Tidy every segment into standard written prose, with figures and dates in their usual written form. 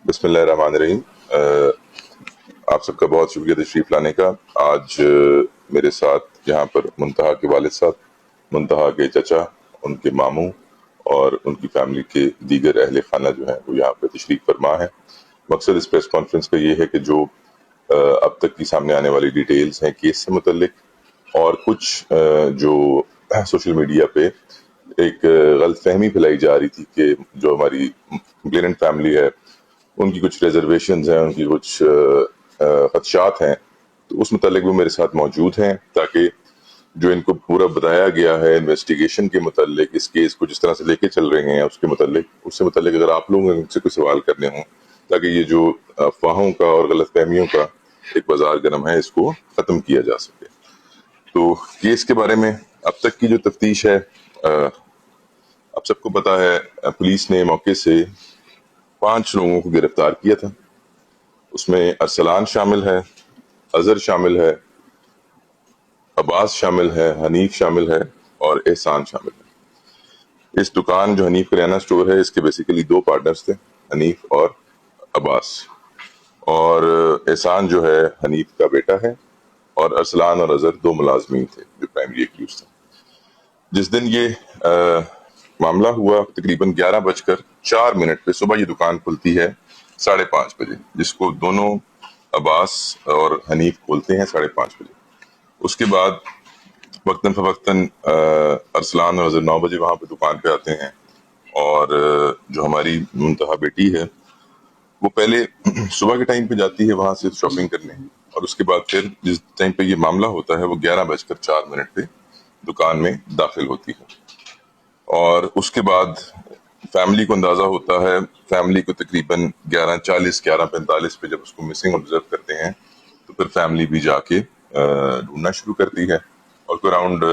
بسم اللہ الرحمن الرحیم۔ آپ سب کا بہت شکریہ تشریف لانے کا۔ آج میرے ساتھ یہاں پر منتہا کے والد صاحب، منتہا کے چچا، ان کے ماموں اور ان کی فیملی کے دیگر اہل خانہ جو ہیں وہ یہاں پہ تشریف فرما ہے۔ مقصد اس پریس کانفرنس کا یہ ہے کہ جو اب تک کی سامنے آنے والی ڈیٹیلز ہیں کیس سے متعلق، اور کچھ جو سوشل میڈیا پہ ایک غلط فہمی پھیلائی جا رہی تھی کہ جو ہماری کمپلیننٹ فیملی ہے ان کی کچھ ریزرویشنز ہیں، ان کی کچھ خدشات ہیں، تو اس متعلق وہ میرے ساتھ موجود ہیں تاکہ جو ان کو پورا بتایا گیا ہے انویسٹیگیشن کے متعلق، اس کیس کو جس طرح سے لے کے چل رہے ہیں اس سے متعلق اگر آپ لوگوں نے ان سے کوئی سوال کرنے ہوں، تاکہ یہ جو افواہوں کا اور غلط فہمیوں کا ایک بازار گرم ہے اس کو ختم کیا جا سکے۔ تو کیس کے بارے میں اب تک کی جو تفتیش ہے، آپ سب کو پتا ہے پولیس نے موقع سے 5 لوگوں کو گرفتار کیا تھا۔ اس میں ارسلان شامل ہے، اظہر شامل ہے، عباس شامل ہے، حنیف شامل ہے اور احسان شامل ہے۔ اس دکان جو حنیف کریانہ سٹور ہے، اس کے بیسیکلی 2 پارٹنرز تھے، حنیف اور عباس، اور احسان جو ہے حنیف کا بیٹا ہے، اور ارسلان اور اظہر 2 ملازمین تھے جو پرائمری ایکیوز تھے۔ جس دن یہ معاملہ ہوا تقریباً 11:04 پہ صبح یہ دکان کھلتی ہے 5:30 بجے، جس کو دونوں عباس اور حنیف کھولتے ہیں 5:30 بجے۔ اس کے بعد وقتاً فوقتاً ارسلان اور اظہر 9 بجے وہاں پہ دکان پہ آتے ہیں، اور جو ہماری منتہا بیٹی ہے وہ پہلے صبح کے ٹائم پہ جاتی ہے وہاں سے شاپنگ کرنے، اور اس کے بعد پھر جس ٹائم پہ یہ معاملہ ہوتا ہے وہ 11:04 پہ دکان میں داخل ہوتی ہے۔ اور اس کے بعد فیملی کو اندازہ ہوتا ہے، فیملی کو تقریباً 11:40 11:45 پہ جب اس کو مسنگ آبزرو کرتے ہیں تو پھر فیملی بھی جا کے ڈھونڈنا شروع کرتی ہے، اور کوئی اراؤنڈ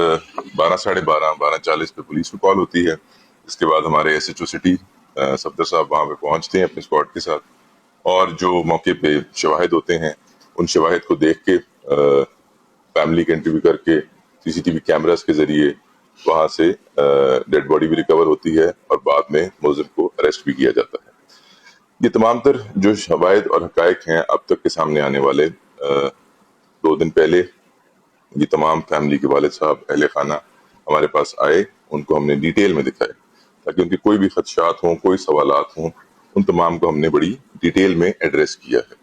12:40 پہ پولیس کو کال ہوتی ہے۔ اس کے بعد ہمارے S H O city Safdar صاحب وہاں پہ پہنچتے ہیں اپنے اسکواڈ کے ساتھ، اور جو موقع پہ شواہد ہوتے ہیں ان شواہد کو دیکھ کے فیملی کے انٹرویو کر کے سی سی ٹی وی کیمراز کے ذریعے وہاں سے ڈیڈ باڈی بھی ریکور ہوتی ہے، اور بعد میں ملزم کو اریسٹ بھی کیا جاتا ہے۔ یہ تمام تر جو شواہد اور حقائق ہیں اب تک کے سامنے آنے والے، 2 دن پہلے یہ تمام فیملی کے والد صاحب اہل خانہ ہمارے پاس آئے، ان کو ہم نے ڈیٹیل میں دکھائے تاکہ ان کے کوئی بھی خدشات ہوں، کوئی سوالات ہوں، ان تمام کو ہم نے بڑی ڈیٹیل میں ایڈریس کیا ہے۔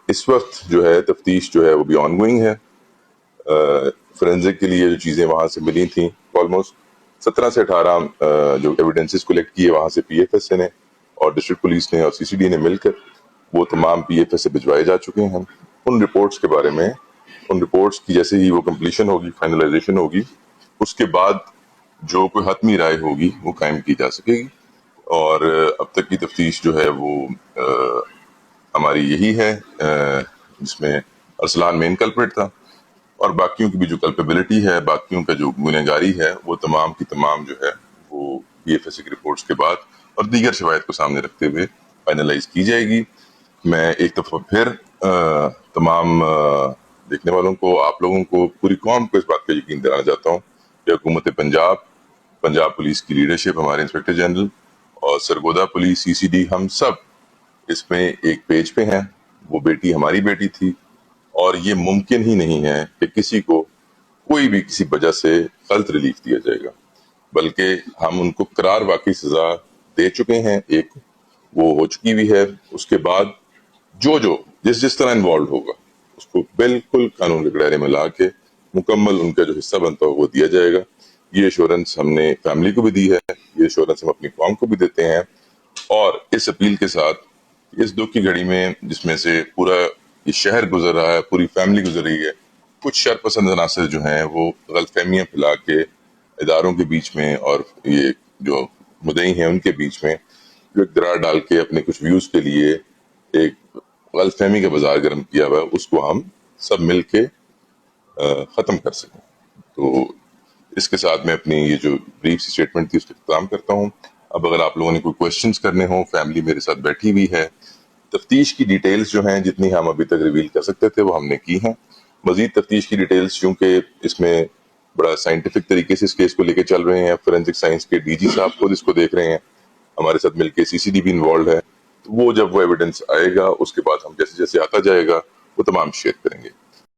اس وقت جو ہے تفتیش جو ہے وہ بھی آن گوئنگ ہے۔ فورینزک کے لیے جو چیزیں وہاں سے ملی تھیں، آلموسٹ 17 سے 18 جو ایویڈنسز کلیکٹ کیے وہاں سے پی ایف ایس نے اور ڈسٹرکٹ پولیس نے اور سی سی ڈی نے مل کر وہ تمام پی ایف ایس سے بھجوائے جا چکے ہیں۔ ان رپورٹس کے بارے میں، ان رپورٹس کی جیسے ہی وہ کمپلیشن ہوگی، فائنلائزیشن ہوگی، اس کے بعد جو کوئی حتمی رائے ہوگی وہ قائم کی جا سکے گی۔ اور اب تک کی تفتیش جو ہے وہ ہماری یہی ہے، جس میں ارسلان مین کلپریٹ تھا، اور باقیوں کی بھی جو کلپیبلٹی ہے، باقیوں کا جو گنہگاری ہے، وہ تمام کی تمام جو ہے وہ پی ایف ایس کی رپورٹس کے بعد اور دیگر شواہد کو سامنے رکھتے ہوئے فائنلائز کی جائے گی۔ میں ایک دفعہ پھر تمام دیکھنے والوں کو، آپ لوگوں کو، پوری قوم کو اس بات کا یقین دلانا چاہتا ہوں کہ حکومت پنجاب پولیس کی لیڈرشپ، ہمارے انسپیکٹر جنرل اور سرگودا پولیس، سی سی ڈی، ہم سب اس میں ایک پیج پہ ہیں۔ وہ بیٹی ہماری بیٹی تھی، اور یہ ممکن ہی نہیں ہے کہ کسی کو کوئی بھی کسی وجہ سے غلط ریلیف دیا جائے گا، بلکہ ہم ان کو قرار واقعی سزا دے چکے ہیں، ایک وہ ہو چکی بھی ہے۔ اس کے بعد جو جس طرح انوالوڈ ہوگا اس کو بالکل قانون کے دائرے میں لا کے مکمل ان کا جو حصہ بنتا ہو وہ دیا جائے گا۔ یہ ایشورنس ہم نے فیملی کو بھی دی ہے، یہ ایشورنس ہم اپنی قوم کو بھی دیتے ہیں، اور اس اپیل کے ساتھ اس دکھ کی گھڑی میں جس میں سے پورا یہ شہر گزر رہا ہے، پوری فیملی گزر رہی ہے، کچھ شرپسند عناصر جو ہیں وہ غلط فہمیاں پھیلا کے اداروں کے بیچ میں اور یہ جو مدعی ہیں ان کے بیچ میں جو ایک درار ڈال کے اپنے کچھ ویوز کے لیے ایک غلط فہمی کا بازار گرم کیا ہوا ہے، اس کو ہم سب مل کے ختم کر سکیں۔ تو اس کے ساتھ میں اپنی یہ جو بریف سی اسٹیٹمنٹ تھی اس کا اختتام کرتا ہوں۔ اب اگر آپ لوگوں نے کوئی کوشچنز کرنے ہوں، فیملی میرے ساتھ بیٹھی ہوئی ہے، تفتیش کی ڈیٹیلز جو ہیں جتنی ہم ابھی تک ریویل کر سکتے تھے وہ ہم نے کی ہیں۔ مزید تفتیش کی ڈیٹیلز چونکہ اس میں بڑا سائنٹیفک طریقے سے اس کیس کو لے کے چل رہے ہیں، فورینسک سائنس کے ڈی جی صاحب خود اس کو دیکھ رہے ہیں، ہمارے ساتھ مل کے سی سی ڈی بھی انوالوڈ ہے، تو وہ جب وہ ایویڈنس آئے گا اس کے بعد ہم جیسے جیسے آتا جائے گا وہ تمام شیئر کریں گے.